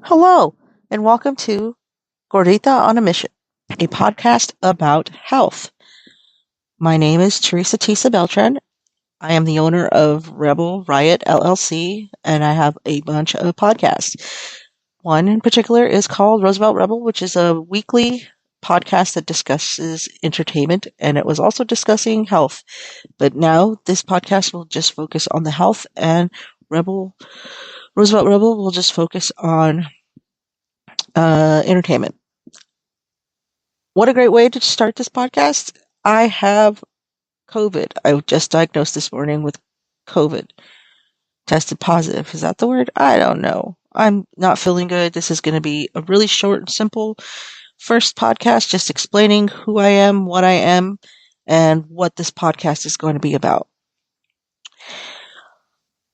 Hello, and welcome to Gordita on a Mission, a podcast about health. My name is Tisa Beltran. I am the owner of Rebel Riot LLC, and I have a bunch of podcasts. One in particular is called Roosevelt Rebel, which is a weekly podcast that discusses entertainment, and it was also discussing health. But now this podcast will just focus on the health, and Roosevelt Rebel will just focus on entertainment. What a great way to start this podcast. I have COVID. I was just diagnosed this morning with COVID. Tested positive. Is that the word? I don't know. I'm not feeling good. This is going to be a really short and simple first podcast, just explaining who I am, what I am, and what this podcast is going to be about.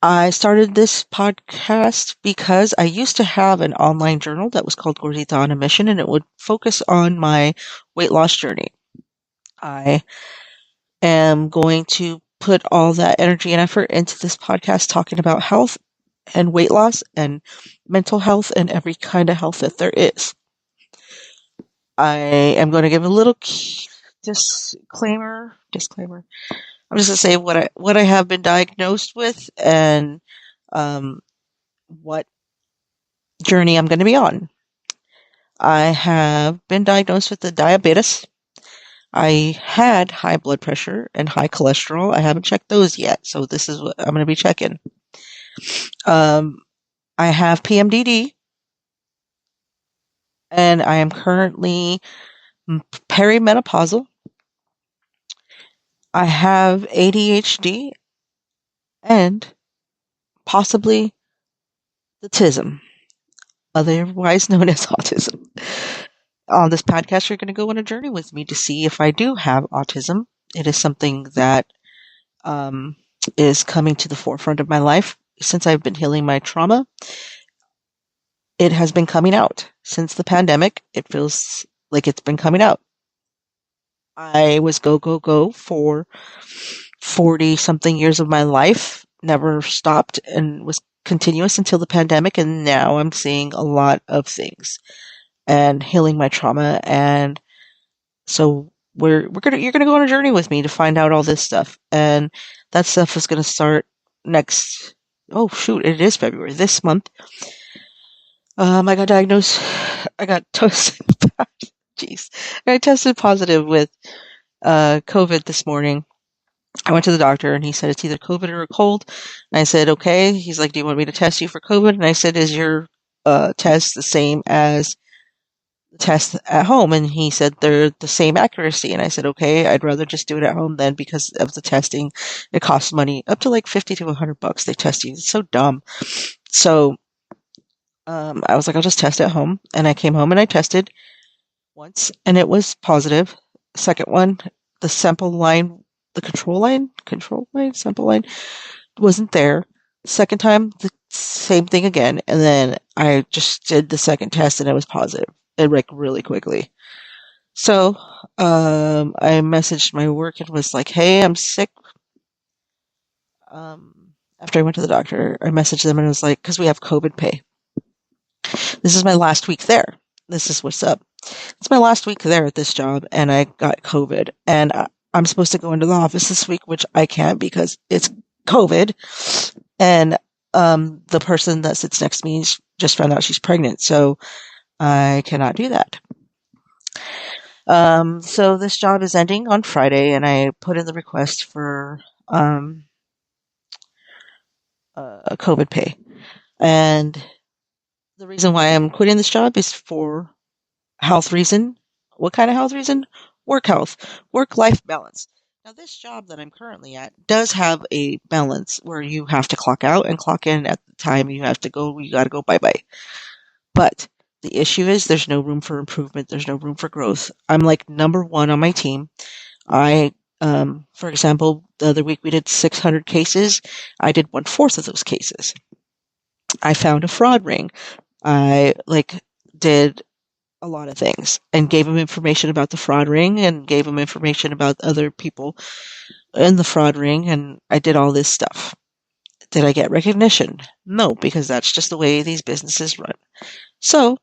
I started this podcast because I used to have an online journal that was called Gordita on a Mission, and it would focus on my weight loss journey. I am going to put all that energy and effort into this podcast talking about health and weight loss and mental health and every kind of health that there is. I am going to give a little disclaimer. I'm just going to say what I have been diagnosed with and what journey I'm going to be on. I have been diagnosed with the diabetes. I had high blood pressure and high cholesterol. I haven't checked those yet, so this is what I'm going to be checking. I have PMDD, and I am currently perimenopausal. I have ADHD and possibly the TISM, otherwise known as autism. On this podcast, you're going to go on a journey with me to see if I do have autism. It is something that is coming to the forefront of my life since I've been healing my trauma. It has been coming out since the pandemic. It feels like it's been coming out. I was go for 40 something years of my life, never stopped and was continuous until the pandemic. And now I'm seeing a lot of things and healing my trauma. And so you're going to go on a journey with me to find out all this stuff. And that stuff is going to start next. Oh shoot. It is February this month. I got diagnosed. I got tested. Jeez. I tested positive with COVID this morning. I went to the doctor and he said it's either COVID or a cold. And I said, okay. He's like, do you want me to test you for COVID? And I said, is your test the same as the test at home? And he said they're the same accuracy. And I said, okay, I'd rather just do it at home then because of the testing. It costs money up to like $50 to $100. They test you. It's so dumb. So I was like, I'll just test at home. And I came home and I tested once and it was positive. Second one, the sample line, sample line wasn't there. Second time, the same thing again. And then I just did the second test and it was positive. It like really quickly. So, I messaged my work and was like, hey, I'm sick. After I went to the doctor, I messaged them and I was like, cause we have COVID pay. This is my last week there. This is what's up. It's my last week there at this job and I got COVID and I'm supposed to go into the office this week, which I can't because it's COVID. And the person that sits next to me just found out she's pregnant, so I cannot do that. So this job is ending on Friday, and I put in the request for COVID pay. And the reason why I'm quitting this job is for health reason. What kind of health reason? Work-life balance. Now, this job that I'm currently at does have a balance where you have to clock out and clock in at the time you have to go. You got to go bye-bye. But the issue is there's no room for improvement. There's no room for growth. I'm like number one on my team. For example, the other week we did 600 cases. I did 1/4 of those cases. I found a fraud ring. I did a lot of things and gave him information about the fraud ring and gave him information about other people in the fraud ring. And I did all this stuff. Did I get recognition? No, because that's just the way these businesses run. So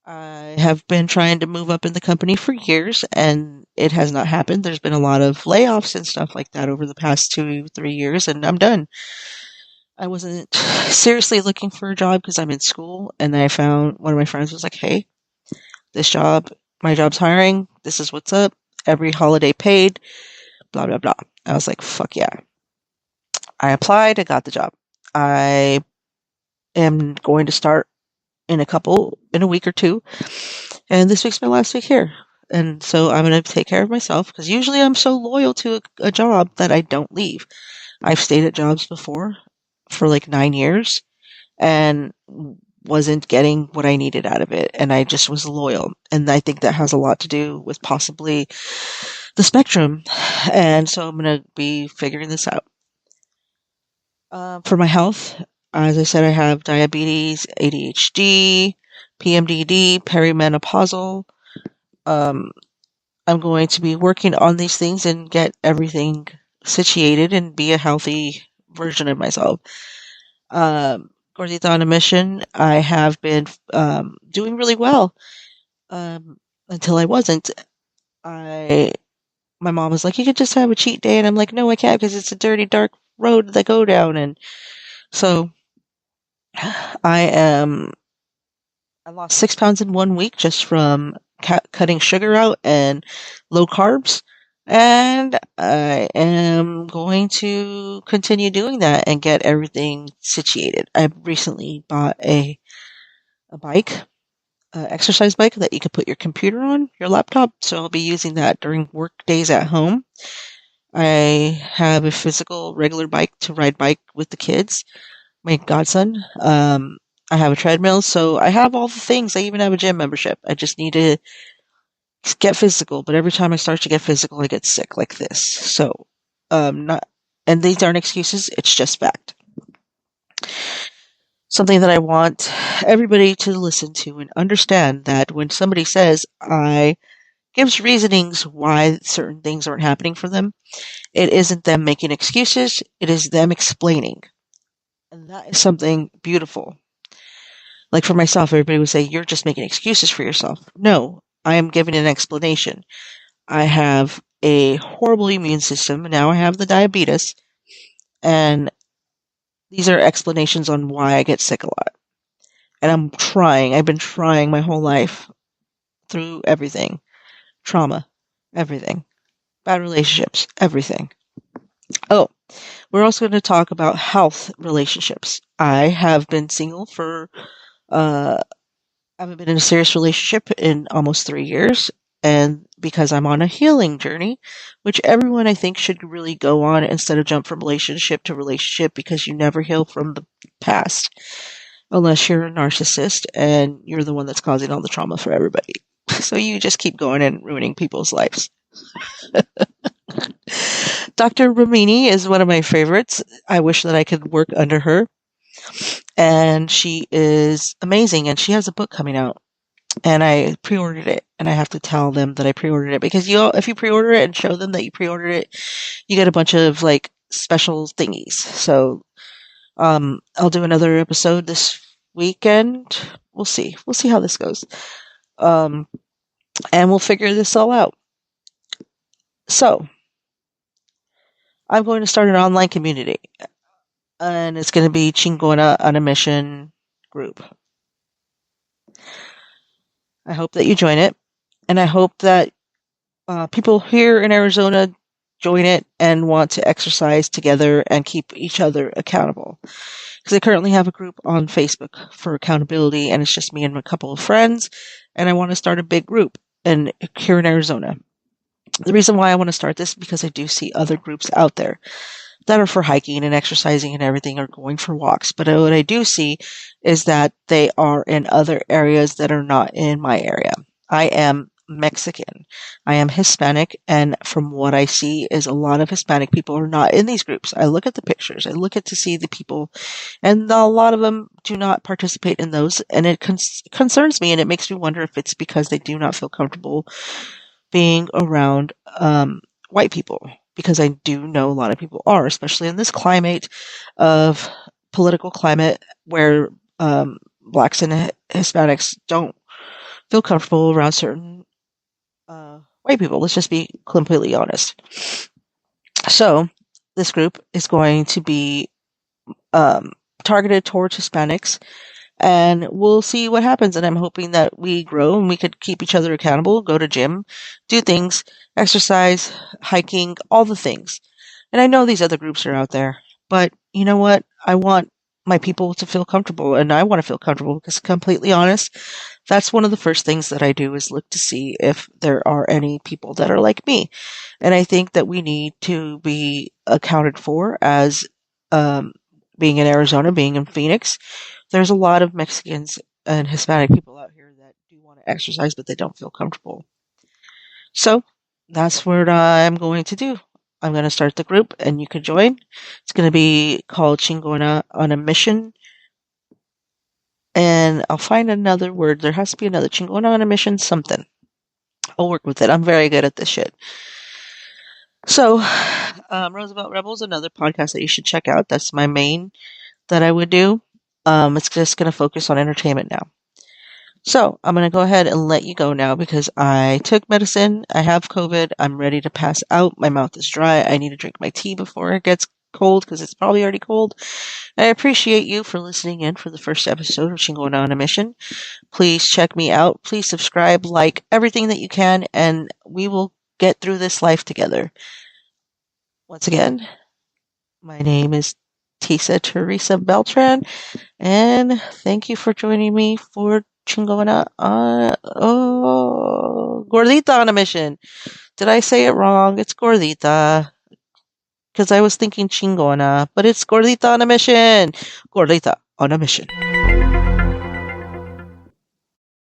I have been trying to move up in the company for years, and it has not happened. There's been a lot of layoffs and stuff like that over the past 2, 3 years, and I'm done. I wasn't seriously looking for a job because I'm in school, and then I found one of my friends was like, "Hey, this job, my job's hiring. This is what's up. Every holiday paid. Blah blah blah." I was like, "Fuck yeah!" I applied. I got the job. I am going to start in a week or two, and this week's my last week here. And so I'm going to take care of myself because usually I'm so loyal to a job that I don't leave. I've stayed at jobs before for like 9 years and wasn't getting what I needed out of it. And I just was loyal. And I think that has a lot to do with possibly the spectrum. And so I'm going to be figuring this out. For my health, as I said, I have diabetes, ADHD, PMDD, perimenopausal. Um, I'm going to be working on these things and get everything situated and be a healthy version of myself. Gordita on a mission. I have been doing really well until I wasn't. I My mom was like, "You could just have a cheat day," and I'm like, "No, I can't because it's a dirty, dark road that I go down." And so I am. I lost 6 pounds in 1 week just from cutting sugar out and low carbs. And I am going to continue doing that and get everything situated. I recently bought a bike, exercise bike that you could put your computer on, your laptop. So I'll be using that during work days at home. I have a physical, regular bike to ride bike with the kids, my godson. I have a treadmill, so I have all the things. I even have a gym membership. I just need to get physical, but every time I start to get physical, I get sick like this. So, not, and these aren't excuses. It's just fact. Something that I want everybody to listen to and understand that when somebody says I gives reasonings why certain things aren't happening for them, it isn't them making excuses. It is them explaining. And that is something beautiful. Like for myself, everybody would say, "You're just making excuses for yourself." No, I am giving an explanation. I have a horrible immune system. Now I have the diabetes. And these are explanations on why I get sick a lot. And I'm trying. I've been trying my whole life through everything. Trauma, everything. Bad relationships, everything. Oh, we're also going to talk about health relationships. I have been single for uh, I haven't been in a serious relationship in almost 3 years. And because I'm on a healing journey, which everyone I think should really go on instead of jump from relationship to relationship because you never heal from the past unless you're a narcissist and you're the one that's causing all the trauma for everybody. So you just keep going and ruining people's lives. Dr. Ramini is one of my favorites. I wish that I could work under her. And she is amazing. And she has a book coming out. And I pre-ordered it, and I have to tell them that I pre-ordered it because if you pre-order it and show them that you pre-ordered it, you get a bunch of like special thingies. So, I'll do another episode this weekend. We'll see. We'll see how this goes. Um, and we'll figure this all out. So, I'm going to start an online community, and it's going to be Chingona on a Mission group. I hope that you join it, and I hope that people here in Arizona join it and want to exercise together and keep each other accountable. Because I currently have a group on Facebook for accountability, and it's just me and a couple of friends, and I want to start a big group here in Arizona. The reason why I want to start this is because I do see other groups out there that are for hiking and exercising and everything or going for walks. But what I do see is that they are in other areas that are not in my area. I am Mexican. I am Hispanic. And from what I see is a lot of Hispanic people are not in these groups. I look at the pictures. I look at to see the people and a lot of them do not participate in those. And it concerns me and it makes me wonder if it's because they do not feel comfortable being around white people, because I do know a lot of people especially in this climate of political climate where blacks and Hispanics don't feel comfortable around certain white people. Let's just be completely honest. So, this group is going to be um, targeted towards Hispanics, and we'll see what happens. And I'm hoping that we grow and we could keep each other accountable, go to gym, do things, exercise, hiking, all the things. And I know these other groups are out there, but you know what? I want my people to feel comfortable, and I want to feel comfortable because, completely honest, that's one of the first things that I do is look to see if there are any people that are like me. And I think that we need to be accounted for as um, being in Arizona, being in Phoenix. There's a lot of Mexicans and Hispanic people out here that do want to exercise, but they don't feel comfortable. So that's what I'm going to do. I'm going to start the group and you can join. It's going to be called Chingona on a Mission. And I'll find another word. There has to be another Chingona on a Mission something. I'll work with it. I'm very good at this shit. So, Roosevelt Rebels, another podcast that you should check out. That's my main that I would do. It's just going to focus on entertainment now. So, I'm going to go ahead and let you go now because I took medicine. I have COVID. I'm ready to pass out. My mouth is dry. I need to drink my tea before it gets cold because it's probably already cold. I appreciate you for listening in for the first episode of Chingona on a Mission. Please check me out. Please subscribe, like everything that you can, and we will get through this life together. Once again, my name is Tisa Teresa Beltran, and thank you for joining me for Chingona on Gordita on a Mission. Did I say it wrong? It's Gordita. Because I was thinking Chingona, but it's Gordita on a Mission. Gordita on a Mission.